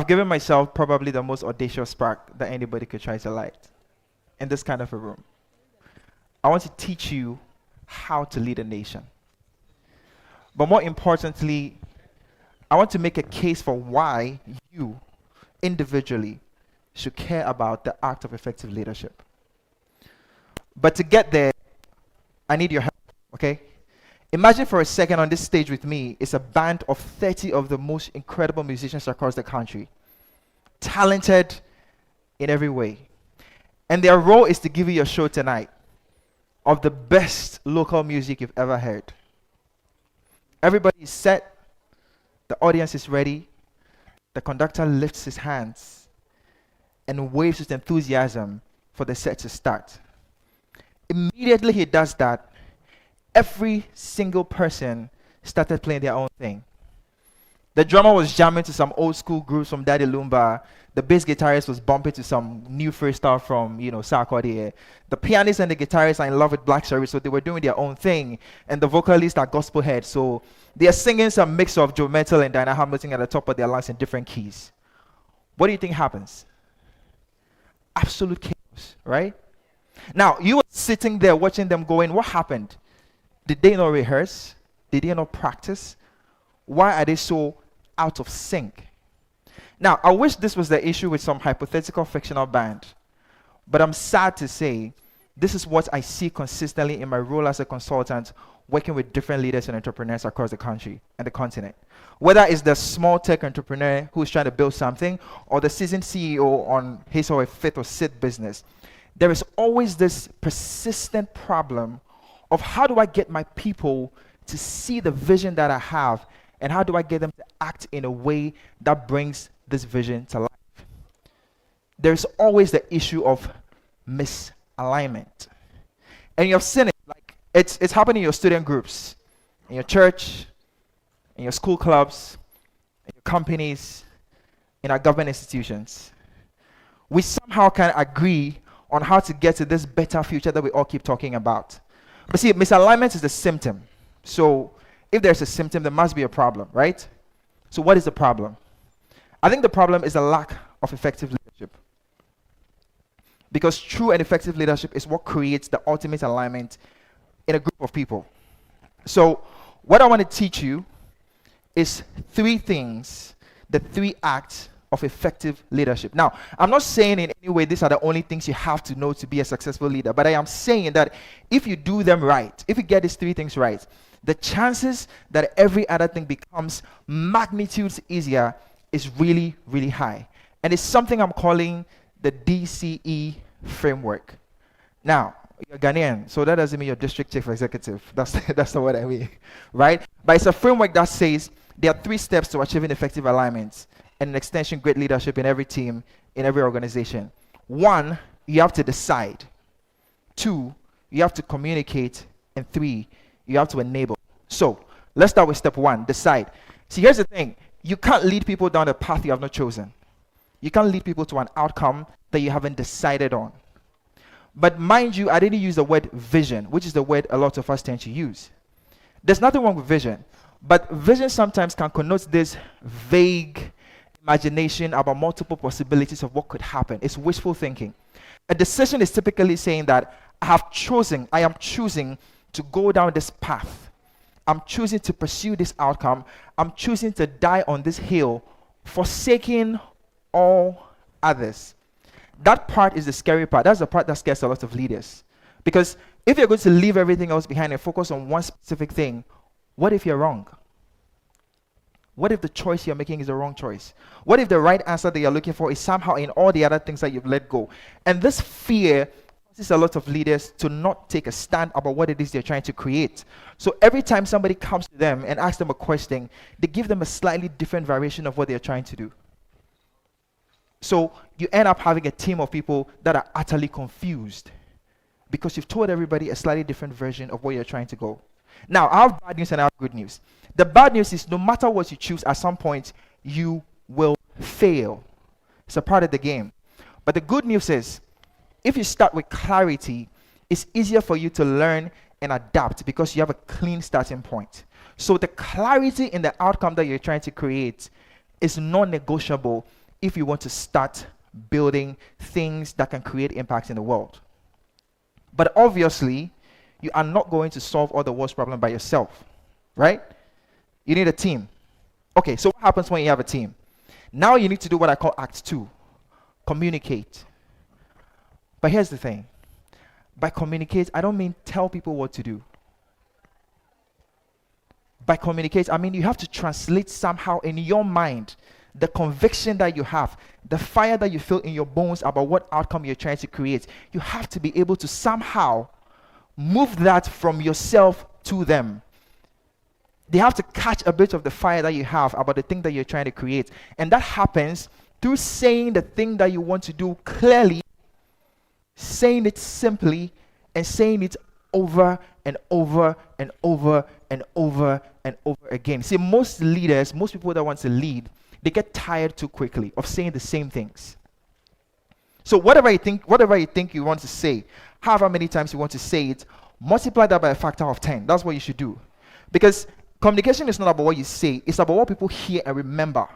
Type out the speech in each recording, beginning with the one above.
I've given myself probably the most audacious spark that anybody could try to light in this kind of a room. I want to teach you how to lead a nation. But more importantly, I want to make a case for why you individually should care about the act of effective leadership. But to get there, I need your help, okay? Imagine for a second on this stage with me is a band of 30 of the most incredible musicians across the country, talented in every way. And their role is to give you a show tonight of the best local music you've ever heard. Everybody is set, the audience is ready, the conductor lifts his hands and waves with enthusiasm for the set to start. Immediately he does that, every single person started playing their own thing. The drummer was jamming to some old school grooves from Daddy Lumba. The bass guitarist was bumping to some new freestyle from, Sarkodie. The pianist and the guitarist are in love with Black Service, so they were doing their own thing. And the vocalists are gospel heads, so they are singing some mix of Joe Metal and Dinah Hamilton at the top of their lungs in different keys. What do you think happens? Absolute chaos, right? Now, you were sitting there watching them going, what happened? Did they not rehearse? Did they not practice? Why are they so out of sync? Now, I wish this was the issue with some hypothetical fictional band, but I'm sad to say this is what I see consistently in my role as a consultant working with different leaders and entrepreneurs across the country and the continent. Whether it's the small tech entrepreneur who's trying to build something or the seasoned CEO on his or her fifth or sixth business, there is always this persistent problem of how do I get my people to see the vision that I have, and how do I get them to act in a way that brings this vision to life? There's always the issue of misalignment. And you've seen it, like it's happening in your student groups, in your church, in your school clubs, in your companies, in our government institutions. We somehow can agree on how to get to this better future that we all keep talking about. But see, misalignment is the symptom. So if there's a symptom, there must be a problem, right? So what is the problem? I think the problem is a lack of effective leadership. Because true and effective leadership is what creates the ultimate alignment in a group of people. So what I want to teach you is three things, the three acts of effective leadership. Now, I'm not saying in any way these are the only things you have to know to be a successful leader, but I am saying that if you do them right, if you get these three things right, the chances that every other thing becomes magnitudes easier is really, really high. And it's something I'm calling the DCE Framework. Now, you're Ghanaian, so that doesn't mean you're district chief executive. That's not what I mean, right? But it's a framework that says there are 3 steps to achieving effective alignment and an extension great leadership in every team, in every organization. 1, you have to decide. 2, you have to communicate. And 3, you have to enable. So let's start with step 1, decide. See, here's the thing. You can't lead people down a path you have not chosen. You can't lead people to an outcome that you haven't decided on. But mind you, I didn't use the word vision, which is the word a lot of us tend to use. There's nothing wrong with vision, but vision sometimes can connote this vague imagination about multiple possibilities of what could happen. It's wishful thinking. A decision is typically saying that I am choosing to go down this path. I'm choosing to pursue this outcome. I'm choosing to die on this hill, forsaking all others. That part is the scary part. That's the part that scares a lot of leaders. Because if you're going to leave everything else behind and focus on one specific thing, what if you're wrong? What if the choice you're making is the wrong choice? What if the right answer that you're looking for is somehow in all the other things that you've let go? And this fear causes a lot of leaders to not take a stand about what it is they're trying to create. So every time somebody comes to them and asks them a question, they give them a slightly different variation of what they're trying to do. So you end up having a team of people that are utterly confused because you've told everybody a slightly different version of where you're trying to go. Now, I have bad news and I have good news. The bad news is no matter what you choose, at some point, you will fail. It's a part of the game. But the good news is, if you start with clarity, it's easier for you to learn and adapt because you have a clean starting point. So the clarity in the outcome that you're trying to create is non-negotiable if you want to start building things that can create impact in the world. But obviously, you are not going to solve all the world's problems by yourself, right? You need a team. Okay, so what happens when you have a team? Now you need to do what I call Act 2, communicate. But here's the thing. By communicate, I don't mean tell people what to do. By communicate, I mean you have to translate somehow in your mind the conviction that you have, the fire that you feel in your bones about what outcome you're trying to create. You have to be able to somehow move that from yourself to them. They have to catch a bit of the fire that you have about the thing that you're trying to create. And that happens through saying the thing that you want to do clearly, saying it simply, and saying it over and over and over and over and over again. See, most leaders, most people that want to lead, they get tired too quickly of saying the same things. So whatever you think you want to say, however many times you want to say it, multiply that by a factor of 10. That's what you should do. Because communication is not about what you say, it's about what people hear and remember.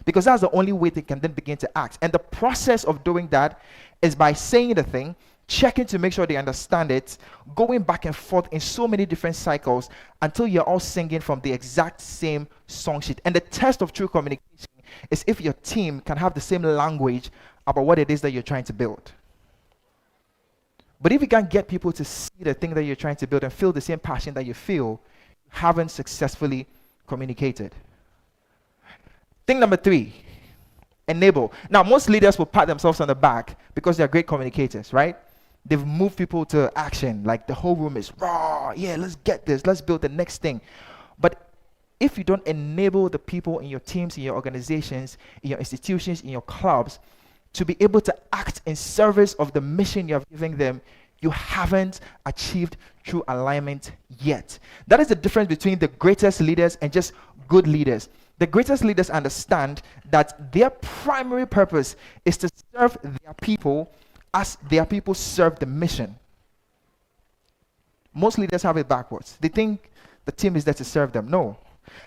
Because that's the only way they can then begin to act. And the process of doing that is by saying the thing, checking to make sure they understand it, going back and forth in so many different cycles until you're all singing from the exact same song sheet. And the test of true communication is if your team can have the same language about what it is that you're trying to build. But if you can't get people to see the thing that you're trying to build and feel the same passion that you feel, you haven't successfully communicated. Thing number 3, enable. Now, most leaders will pat themselves on the back because they're great communicators, right? They've moved people to action. Like the whole room is raw. Yeah, let's get this. Let's build the next thing. But if you don't enable the people in your teams, in your organizations, in your institutions, in your clubs, to be able to act in service of the mission you're giving them, you haven't achieved true alignment yet. That is the difference between the greatest leaders and just good leaders. The greatest leaders understand that their primary purpose is to serve their people as their people serve the mission. Most leaders have it backwards. They think the team is there to serve them. No.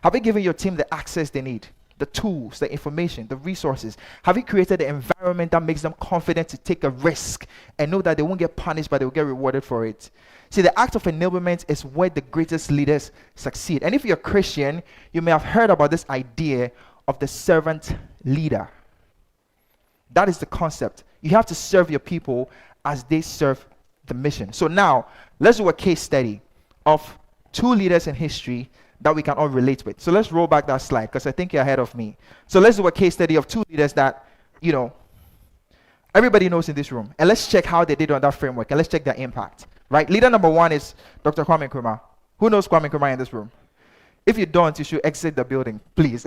Have you given your team the access they need? The tools, the information, the resources? Have you created an environment that makes them confident to take a risk and know that they won't get punished, but they will get rewarded for it? See, the act of enablement is where the greatest leaders succeed. And if you're a Christian, you may have heard about this idea of the servant leader. That is the concept. You have to serve your people as they serve the mission. So now, let's do a case study of 2 leaders in history that we can all relate with. So let's roll back that slide because I think you're ahead of me. So let's do a case study of 2 leaders that, everybody knows in this room. And let's check how they did on that framework and let's check their impact. Right? Leader number 1 is Dr. Kwame Nkrumah. Who knows Kwame Nkrumah in this room? If you don't, you should exit the building, please.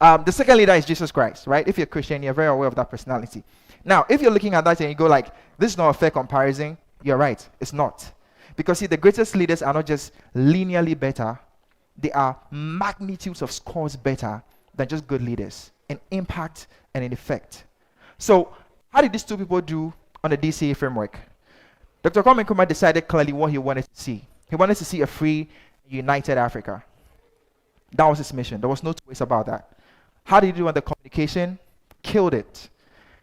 The second leader is Jesus Christ, right? If you're a Christian, you're very aware of that personality. Now, if you're looking at that and you go like, this is not a fair comparison, you're right, it's not. Because see, the greatest leaders are not just linearly better, they are magnitudes of scores better than just good leaders in impact and in effect. So, how did these 2 people do on the DCE framework? Dr. Kwame Nkrumah decided clearly what he wanted to see. He wanted to see a free, united Africa. That was his mission. There was no two ways about that. How did he do on the communication? Killed it.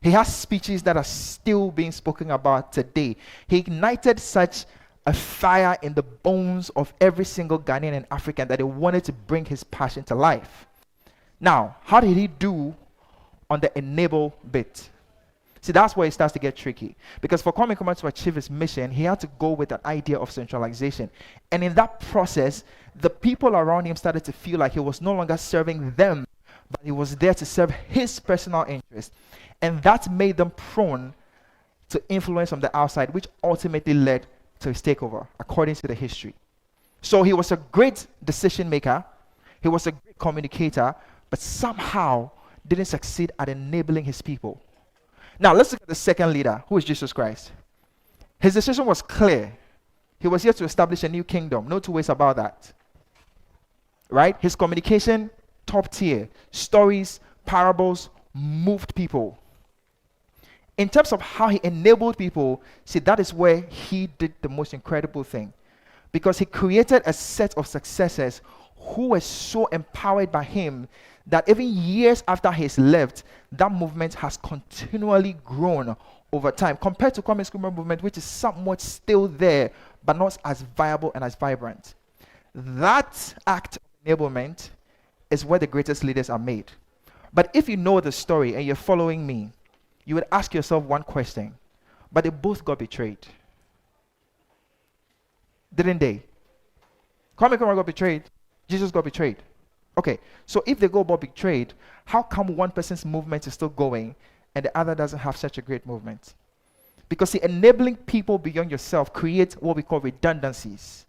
He has speeches that are still being spoken about today. He ignited such a fire in the bones of every single Ghanaian and African that they wanted to bring his passion to life. Now, how did he do on the enable bit? See, that's where it starts to get tricky. Because for Kwame Nkrumah to achieve his mission, he had to go with an idea of centralization. And in that process, the people around him started to feel like he was no longer serving them, but he was there to serve his personal interest. And that made them prone to influence from the outside, which ultimately led to his takeover, according to the history. So he was a great decision maker, he was a great communicator, but somehow didn't succeed at enabling his people. Now, let's look at the second leader, who is Jesus Christ. His decision was clear. He was here to establish a new kingdom. No two ways about that. Right? His communication, top tier. Stories, parables, moved people. In terms of how he enabled people, see, that is where he did the most incredible thing. Because he created a set of successors who were so empowered by him that even years after he's left, that movement has continually grown over time, compared to Kwame Nkrumah movement, which is somewhat still there, but not as viable and as vibrant. That act of enablement is where the greatest leaders are made. But if you know the story and you're following me, you would ask yourself one question. But they both got betrayed. Didn't they? Kwame Nkrumah got betrayed. Jesus got betrayed. Okay, so if they go about betrayed, how come one person's movement is still going and the other doesn't have such a great movement? Because see, enabling people beyond yourself creates what we call redundancies.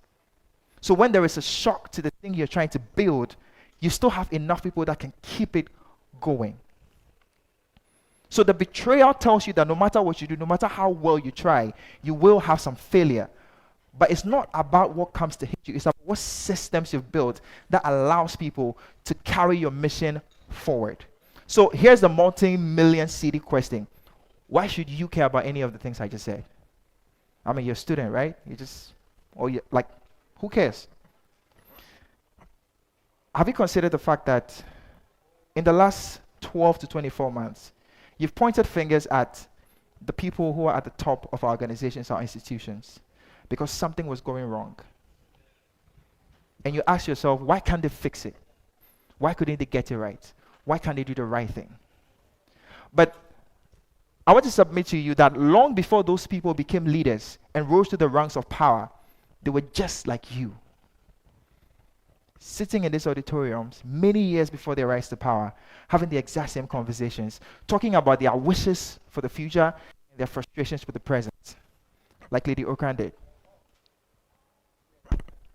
So when there is a shock to the thing you're trying to build, you still have enough people that can keep it going. So the betrayal tells you that no matter what you do, no matter how well you try, you will have some failure. But it's not about what comes to hit you. It's about what systems you've built that allows people to carry your mission forward. So here's the multi-million CD question. Why should you care about any of the things I just said? I mean, you're a student, right? Who cares? Have you considered the fact that in the last 12 to 24 months, you've pointed fingers at the people who are at the top of our organizations, our institutions, because something was going wrong. And you ask yourself, why can't they fix it? Why couldn't they get it right? Why can't they do the right thing? But I want to submit to you that long before those people became leaders and rose to the ranks of power, they were just like you. Sitting in these auditoriums many years before they rise to power, having the exact same conversations, talking about their wishes for the future and their frustrations with the present, like Lady Okran did.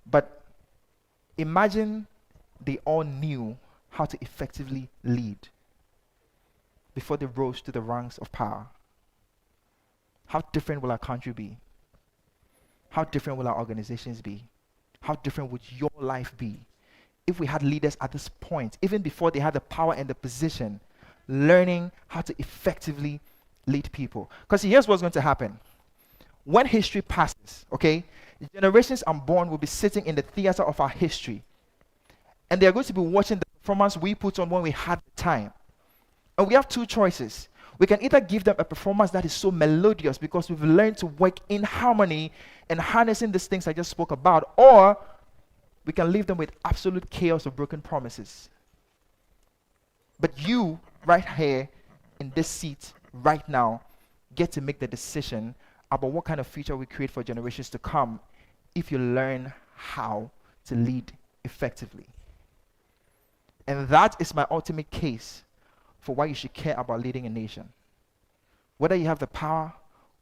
But imagine they all knew how to effectively lead before they rose to the ranks of power. How different will our country be? How different will our organizations be? How different would your life be if we had leaders at this point, even before they had the power and the position, learning how to effectively lead people? Because here's what's going to happen. When history passes, okay, the generations unborn will be sitting in the theater of our history, and they are going to be watching the performance we put on when we had the time. And we have two choices. We can either give them a performance that is so melodious because we've learned to work in harmony and harnessing these things I just spoke about, or we can leave them with absolute chaos of broken promises. But you, right here in this seat, right now, get to make the decision about what kind of future we create for generations to come if you learn how to lead effectively. And that is my ultimate case for why you should care about leading a nation. Whether you have the power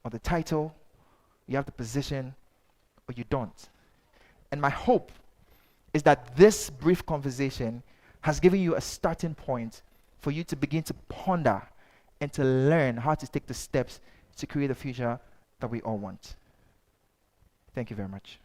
or the title, you have the position, or you don't. And my hope is that this brief conversation has given you a starting point for you to begin to ponder and to learn how to take the steps to create the future that we all want. Thank you very much.